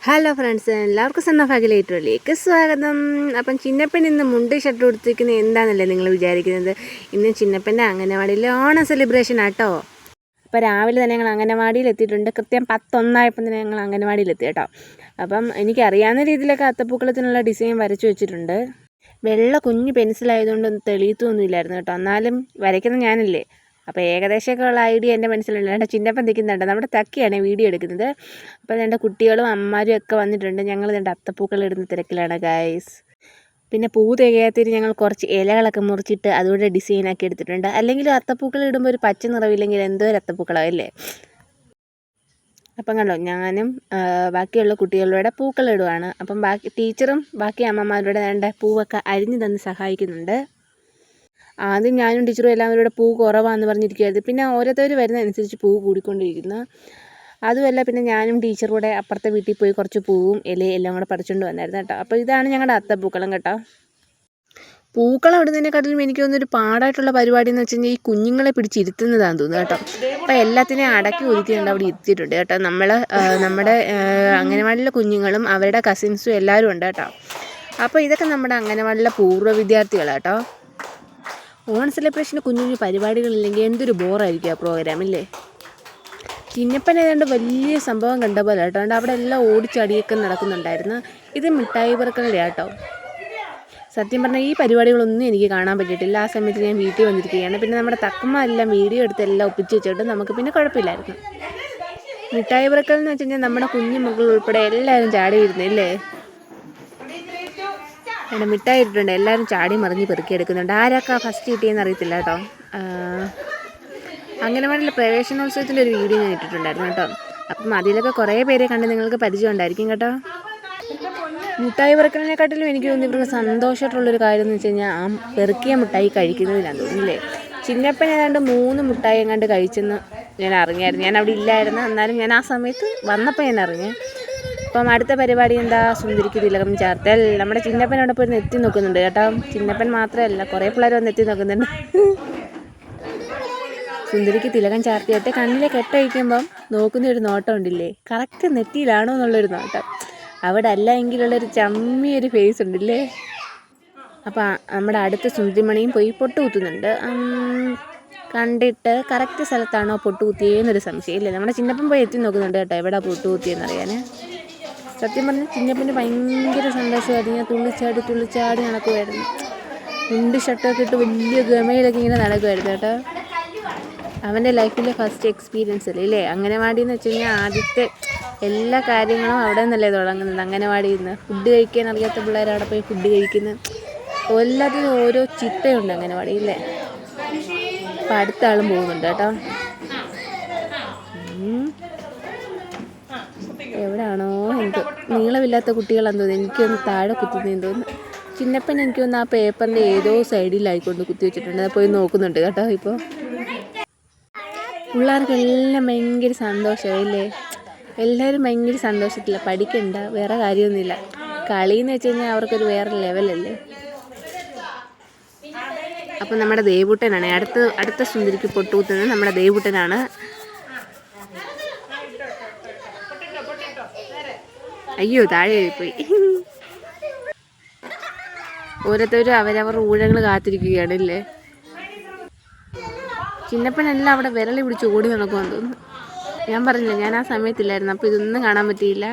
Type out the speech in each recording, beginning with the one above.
Hello friends, എല്ലാവർക്കും സന്നഫാഗിലേറ്ററിലേക്ക് സ്വാഗതം. അപ്പം ചിന്നപ്പൻ ഇന്ന് മുണ്ട് ഷർട്ട് കൊടുത്തിരിക്കുന്നത് എന്താണെന്നല്ലേ നിങ്ങൾ വിചാരിക്കുന്നത്? ഇന്ന് ചിന്നപ്പൻ്റെ അംഗനവാടിയിൽ ഓണം സെലിബ്രേഷൻ ആട്ടോ. അപ്പോൾ രാവിലെ തന്നെ ഞങ്ങൾ അംഗനവാടിയിൽ എത്തിയിട്ടുണ്ട്. കൃത്യം 10:01 തന്നെ ഞങ്ങൾ അംഗനവാടിയിലെത്തി കേട്ടോ. അപ്പം എനിക്കറിയാവുന്ന രീതിയിലൊക്കെ അത്തപ്പൂക്കളത്തിനുള്ള ഡിസൈൻ വരച്ചു വെച്ചിട്ടുണ്ട്. വെള്ള കുഞ്ഞ് പെൻസിലായതുകൊണ്ട് തെളിയത്തൊന്നും ഇല്ലായിരുന്നു കേട്ടോ. എന്നാലും വരയ്ക്കുന്നത് ഞാനല്ലേ, അപ്പോൾ ഏകദേശമൊക്കെ ഉള്ള ഐഡിയ എൻ്റെ മനസ്സിലുണ്ട്. എൻ്റെ ചിന്നപ്പൻ നിൽക്കുന്നുണ്ട്. നമ്മുടെ തക്കിയാണ് വീഡിയോ എടുക്കുന്നത്. അപ്പോൾ എൻ്റെ കുട്ടികളും അമ്മമാരും ഒക്കെ വന്നിട്ടുണ്ട്. ഞങ്ങൾ എൻ്റെ അത്തപ്പൂക്കൾ ഇടുന്ന തിരക്കിലാണ് ഗൈസ്. പിന്നെ പൂ തികയാത്തിന് ഞങ്ങൾ കുറച്ച് ഇലകളൊക്കെ മുറിച്ചിട്ട് അതുകൂടെ ഡിസൈനാക്കി എടുത്തിട്ടുണ്ട്. അല്ലെങ്കിൽ അത്തപ്പൂക്കൾ ഇടുമ്പോൾ ഒരു പച്ച നിറവില്ലെങ്കിൽ എന്തോ ഒരു അത്തപ്പൂക്കളാവില്ലേ. അപ്പം കണ്ടോ, ഞാനും ബാക്കിയുള്ള കുട്ടികളുടെ പൂക്കൾ ഇടുവാണ്. അപ്പം ബാക്കി ടീച്ചറും ബാക്കി അമ്മമാരുടെ വേണ്ട പൂവൊക്കെ അരിഞ്ഞു തന്ന് സഹായിക്കുന്നുണ്ട്. ആദ്യം ഞാനും ടീച്ചറും എല്ലാവരുടെ പൂ കുറവാണെന്ന് പറഞ്ഞിരിക്കുകയായിരുന്നു. പിന്നെ ഓരോരുത്തർ വരുന്നതനുസരിച്ച് പൂ കൂടിക്കൊണ്ടിരിക്കുന്നു. അതുമല്ല, പിന്നെ ഞാനും ടീച്ചറും കൂടെ അപ്പുറത്തെ വീട്ടിൽ പോയി കുറച്ച് പൂവും ഇലയും എല്ലാം കൂടെ പറിച്ചുകൊണ്ട് വന്നായിരുന്നു കേട്ടോ. അപ്പോൾ ഇതാണ് ഞങ്ങളുടെ അത്തപ്പൂക്കളം കേട്ടോ. പൂക്കളം ഇടുന്നതിനെക്കാട്ടിലും എനിക്ക് തോന്നുന്നൊരു പാടായിട്ടുള്ള പരിപാടി എന്ന് വെച്ച് കഴിഞ്ഞാൽ ഈ കുഞ്ഞുങ്ങളെ പിടിച്ചിരുത്തുന്നതാണെന്ന് തോന്നുന്നു കേട്ടോ. അപ്പോൾ എല്ലാത്തിനെയും അടക്കി ഒതുക്കിയുണ്ട് അവിടെ ഇരുത്തിയിട്ടുണ്ട് കേട്ടോ. നമ്മുടെ അംഗനവാടിയിലെ കുഞ്ഞുങ്ങളും അവരുടെ കസിൻസും എല്ലാവരും ഉണ്ട് കേട്ടോ. അപ്പോൾ ഇതൊക്കെ നമ്മുടെ അംഗനവാടിയിലെ പൂർവ്വ വിദ്യാർത്ഥികളാണ് കേട്ടോ. ഓണം സെലിബ്രേഷന് കുഞ്ഞു കുഞ്ഞു പരിപാടികളില്ലെങ്കിൽ എന്തൊരു ബോറായിരിക്കും ആ പ്രോഗ്രാം ഇല്ലേ. ചിന്നപ്പൻ ഏതാണ്ട് വലിയ സംഭവം കണ്ട പോലെ കേട്ടോ. അവിടെ എല്ലാം ഓടിച്ചടിയൊക്കെ നടക്കുന്നുണ്ടായിരുന്നു. ഇത് മിഠായി പെറുക്കലിൻ്റെ കേട്ടോ. സത്യം പറഞ്ഞാൽ ഈ പരിപാടികളൊന്നും എനിക്ക് കാണാൻ പറ്റിയിട്ടില്ല. ആ സമയത്ത് ഞാൻ വീട്ടിൽ വന്നിരിക്കുകയാണ്. പിന്നെ നമ്മുടെ തക്കമ്മ എല്ലാം വീഡിയോ എടുത്ത് എല്ലാം ഒപ്പിച്ച് വെച്ചിട്ട് നമുക്ക് പിന്നെ കുഴപ്പമില്ലായിരുന്നു. മിഠായി പെറുക്കൽ എന്ന് വെച്ച് കഴിഞ്ഞാൽ നമ്മുടെ കുഞ്ഞു മക്കൾ ഉൾപ്പെടെ എല്ലാവരും ചാടി ഇരുന്നില്ലേ. അവിടെ മിഠായി ഇട്ടിട്ടുണ്ട്. എല്ലാവരും ചാടി മറിഞ്ഞ് പെറുക്കിയെടുക്കുന്നുണ്ട്. ആരൊക്കെ ഫസ്റ്റ് കിട്ടിയെന്ന് അറിയത്തില്ല കേട്ടോ. അംഗനവാടിയിലെ പ്രവേശനോത്സവത്തിൻ്റെ ഒരു വീഡിയോ ഞാൻ ഇട്ടിട്ടുണ്ടായിരുന്നു കേട്ടോ. അപ്പം അതിലൊക്കെ കുറേ പേരെ കണ്ട് നിങ്ങൾക്ക് പരിചയം ഉണ്ടായിരിക്കും കേട്ടോ. മിഠായി പെറുക്കലിനെക്കാട്ടിലും എനിക്ക് തോന്നി ഇവർക്ക് സന്തോഷമായിട്ടുള്ളൊരു കാര്യം എന്ന് വെച്ച് കഴിഞ്ഞാൽ ആ പെറുക്കിയ മിഠായി കഴിക്കുന്നതിലാന്ന് തോന്നുന്നില്ലേ. ചിന്നപ്പൻ ഏതാണ്ട് 3 മിഠായി എങ്ങാണ്ട് കഴിച്ചെന്ന് ഞാൻ അറിഞ്ഞായിരുന്നു. ഞാൻ അവിടെ ഇല്ലായിരുന്നു, എന്നാലും ഞാൻ ആ സമയത്ത് വന്നപ്പോൾ ഞാൻ അറിഞ്ഞു. അപ്പം അടുത്ത പരിപാടി എന്താ, സുന്ദരിക്ക് തിലകം ചാർത്തൽ. നമ്മുടെ ചിന്നപ്പൻ അവിടെ പോയി എത്തി നോക്കുന്നുണ്ട് കേട്ടോ. ചിന്നപ്പൻ മാത്രമല്ല, കുറേ പിള്ളേർ വന്ന് എത്തി നോക്കുന്നുണ്ട്. സുന്ദരിക്ക് തിലകം ചാർത്തിയായിട്ട് കണ്ണിലെ കെട്ടഴിക്കുമ്പം നോക്കുന്നൊരു നോട്ടം ഉണ്ടില്ലേ, കറക്റ്റ് നെറ്റിയിലാണോ എന്നുള്ളൊരു നോട്ടം. അവിടെ അല്ല എങ്കിലുള്ളൊരു ചമ്മിയൊരു ഫേസ് ഉണ്ടല്ലേ. അപ്പം നമ്മുടെ അടുത്ത സുന്ദരിമണിയും പോയി പൊട്ട് കുത്തുന്നുണ്ട്. കണ്ടിട്ട് കറക്റ്റ് സ്ഥലത്താണോ പൊട്ട് കുത്തിയെന്നൊരു സംശയം ഇല്ലേ. നമ്മുടെ ചിന്നപ്പൻ പോയി എത്തി നോക്കുന്നുണ്ട് കേട്ടോ, എവിടെ പൊട്ട് കുത്തിയെന്നറിയാൻ. സത്യം പറഞ്ഞാൽ ചിന്നപ്പന് ഭയങ്കര സന്തോഷമായിരുന്നു. ഞാൻ തുള്ളിച്ചാടി നടക്കുമായിരുന്നു. മുണ്ട് ഷർട്ടൊക്കെ ഇട്ട് വലിയ ഗമയിലൊക്കെ ഇങ്ങനെ നടക്കുമായിരുന്നു കേട്ടോ. അവൻ്റെ ലൈഫിലെ ഫസ്റ്റ് എക്സ്പീരിയൻസ് അല്ലേ അംഗനവാടി എന്ന് വെച്ച് കഴിഞ്ഞാൽ. ആദ്യത്തെ എല്ലാ കാര്യങ്ങളും അവിടെ നിന്നല്ലേ തുടങ്ങുന്നത്, അംഗനവാടിയിൽ നിന്ന്. ഫുഡ് കഴിക്കാൻ അറിയാത്ത പിള്ളേർ അവിടെ പോയി ഫുഡ് കഴിക്കുന്നത്. എല്ലാത്തിനും ഓരോ ചിട്ടയുണ്ട് അംഗനവാടിയില്ലേ. അപ്പം അടുത്ത ആളും പോകുന്നുണ്ട് കേട്ടോ. എവിടെയാണോ എനിക്ക് നീളമില്ലാത്ത കുട്ടികളാന്ന് തോന്നുന്നു. എനിക്കൊന്ന് താഴെ കുത്തുന്നതെന്ന് തോന്നുന്നു. ചിന്നപ്പൻ എനിക്കൊന്ന് ആ പേപ്പറിൻ്റെ ഏതോ സൈഡിലായിക്കൊണ്ട് കുത്തി വെച്ചിട്ടുണ്ട്. പോയി നോക്കുന്നുണ്ട് കേട്ടോ. ഇപ്പോൾ പിള്ളേർക്കെല്ലാം ഭയങ്കര സന്തോഷമല്ലേ. എല്ലാവരും ഭയങ്കര സന്തോഷത്തില്ല. പഠിക്കണ്ട, വേറെ കാര്യമൊന്നുമില്ല. കളിയെന്ന് വെച്ച് കഴിഞ്ഞാൽ അവർക്കൊരു വേറെ ലെവലല്ലേ. അപ്പം നമ്മുടെ ദേവൂട്ടനാണ് അടുത്ത സുന്ദരിക്ക് പൊട്ടുകുത്തുന്നത്. നമ്മുടെ ദേവൂട്ടനാണ്. അയ്യോ, താഴെ പോയി. ഓരോരുത്തരും അവരവർ ഊഴങ്ങൾ കാത്തിരിക്കുകയാണല്ലേ. ചിന്നപ്പനെല്ലാം അവിടെ വിരളി പിടിച്ച് ഓടി നടക്കുമെന്ന് തോന്നുന്നു. ഞാൻ പറഞ്ഞില്ല, ഞാൻ ആ സമയത്തില്ലായിരുന്നു. അപ്പോൾ ഇതൊന്നും കാണാൻ പറ്റിയില്ല.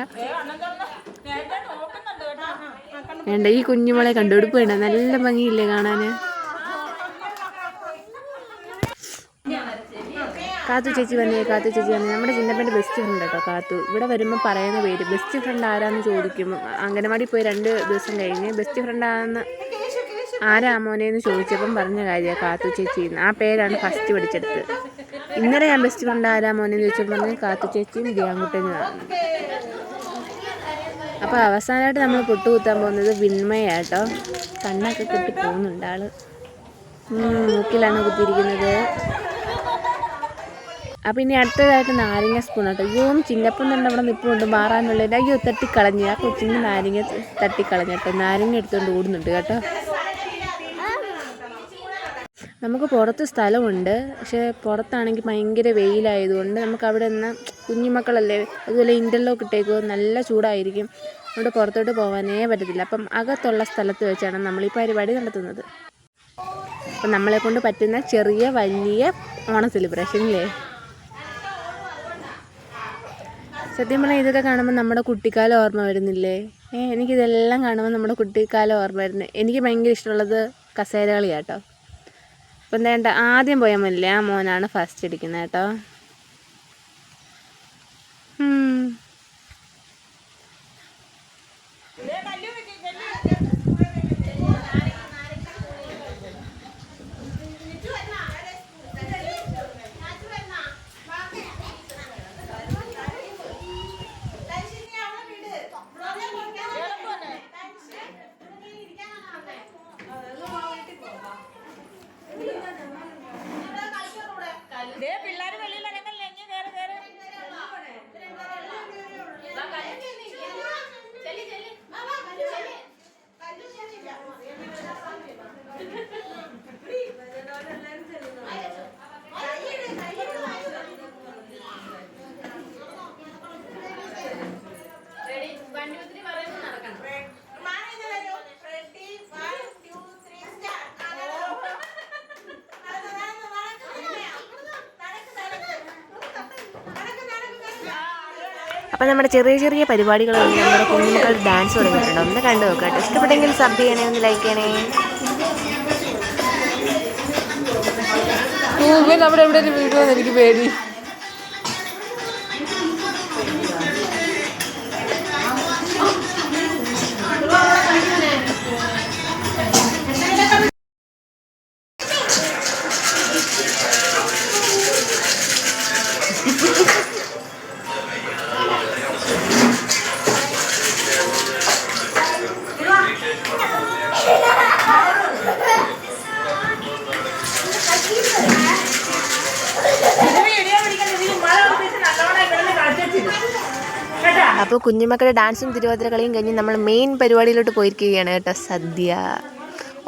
വേണ്ട, ഈ കുഞ്ഞുമോളെ കണ്ടുപിടിപ്പ് വേണ്ട, നല്ല ഭംഗിയില്ലേ കാണാൻ. കാത്തു ചേച്ചി വന്നേ. നമ്മുടെ ചിന്നപ്പൻ്റെ ബെസ്റ്റ് ഫ്രണ്ട് കേട്ടോ കാത്തു. ഇവിടെ വരുമ്പോൾ പറയുന്ന പേര് ബെസ്റ്റ് ഫ്രണ്ട് ആരാന്ന് ചോദിക്കും. അംഗനവാടി പോയി 2 ദിവസം കഴിഞ്ഞ് ബെസ്റ്റ് ഫ്രണ്ട് ആരാ മോനെന്ന് ചോദിച്ചപ്പം പറഞ്ഞ കാര്യമാണ് കാത്തു ചേച്ചിന്ന്. ആ പേരാണ് ഫസ്റ്റ് പഠിച്ചെടുത്തത്. ഇന്നലെ ഞാൻ ബെസ്റ്റ് ഫ്രണ്ട് ആരാ മോനെന്ന് ചോദിച്ചപ്പോൾ പറഞ്ഞ് കാത്തു ചേച്ചിയും ദ്യാങ്കുട്ടനുമാണ്. അപ്പോൾ അവസാനമായിട്ട് നമ്മൾ പൊട്ടുകുത്താൻ പോകുന്നത് വിന്മയാട്ടോ. കണ്ണൊക്കെ കെട്ടി പോകുന്നുണ്ട് ആള്. മൂക്കിലാണ് കുത്തിയിരിക്കുന്നത്. അപ്പം ഇനി അടുത്തതായിട്ട് നാരങ്ങ സ്പൂൺ കേട്ടോ. അയ്യോ, ചിന്നപ്പം തന്നെ അവിടെ നിൽപ്പുണ്ട് മാറാനുള്ളത്. അയ്യോ, തട്ടിക്കളഞ്ഞ് ആ കൊച്ചിൻ്റെ നാരങ്ങ തട്ടിക്കളഞ്ഞ കേട്ടോ. നാരങ്ങ എടുത്തുകൊണ്ട് ഓടുന്നുണ്ട് കേട്ടോ. നമുക്ക് പുറത്ത് സ്ഥലമുണ്ട്, പക്ഷേ പുറത്താണെങ്കിൽ ഭയങ്കര വെയിലായതുകൊണ്ട് നമുക്ക് അവിടെ നിന്ന് കുഞ്ഞുമക്കളല്ലേ, അതുപോലെ ഇൻ്റർലോക്ക് ഇട്ടേക്കോ, നല്ല ചൂടായിരിക്കും, അതുകൊണ്ട് പുറത്തോട്ട് പോകാനേ പറ്റത്തില്ല. അപ്പം അകത്തുള്ള സ്ഥലത്ത് വെച്ചാണ് നമ്മൾ ഈ പരിപാടി നടത്തുന്നത്. അപ്പം നമ്മളെക്കൊണ്ട് പറ്റുന്ന ചെറിയ വലിയ ഓണ സെലിബ്രേഷനില്ലേ. സത്യം പറഞ്ഞാൽ ഇതൊക്കെ കാണുമ്പോൾ നമ്മുടെ കുട്ടിക്കാലം ഓർമ്മ വരുന്നില്ലേ? എനിക്കിതെല്ലാം കാണുമ്പോൾ നമ്മുടെ കുട്ടിക്കാലം ഓർമ്മ വരുന്നത്. എനിക്ക് ഭയങ്കര ഇഷ്ടമുള്ളത് കസേര കളിയാട്ടോ. അപ്പം എന്താ ആദ്യം പോയ മുല്ലേ ആ മോനാണ് ഫസ്റ്റ് അടിക്കുന്നത് കേട്ടോ. അപ്പം നമ്മുടെ ചെറിയ ചെറിയ പരിപാടികളൊന്നും നമ്മുടെ കുഞ്ഞുമക്കൾ ഡാൻസ് തുടങ്ങിയിട്ടുണ്ട്. ഒന്ന് കണ്ടു നോക്കാം കേട്ടോ. ഇഷ്ടപ്പെട്ടെങ്കിൽ സബ് ചെയ്യണേ, ഒന്ന് ലൈക്ക് ചെയ്യണേ. നമ്മുടെ എവിടെ വീഡിയോ എനിക്ക് പേടി. അപ്പോൾ കുഞ്ഞുമക്കളുടെ ഡാൻസും തിരുവാതിര കളിയും കഴിഞ്ഞ് നമ്മൾ മെയിൻ പരിപാടിയിലോട്ട് പോയിരിക്കുകയാണ് കേട്ടോ. സദ്യ.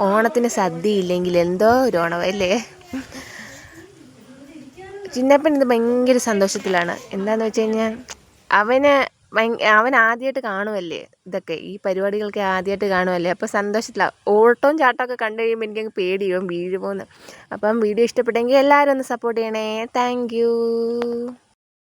ഓണത്തിന് സദ്യ ഇല്ലെങ്കിൽ എന്തോ ഒരു ഓണമല്ലേ. ചിന്നപ്പൻ ഇത് ഭയങ്കര സന്തോഷത്തിലാണ്. എന്താണെന്ന് വെച്ച് കഴിഞ്ഞാൽ അവൻ ആദ്യമായിട്ട് കാണുമല്ലേ ഇതൊക്കെ, ഈ പരിപാടികൾക്ക് ആദ്യമായിട്ട് കാണുമല്ലേ. അപ്പോൾ സന്തോഷത്തിലാണ്. ഓട്ടവും ചാട്ടമൊക്കെ കണ്ടു കഴിയുമ്പോൾ എനിക്കങ്ങ് പേടിയോ വീഴുമോയെന്ന്. അപ്പം വീഡിയോ ഇഷ്ടപ്പെട്ടെങ്കിൽ എല്ലാവരും ഒന്ന് സപ്പോർട്ട് ചെയ്യണേ. Thank you.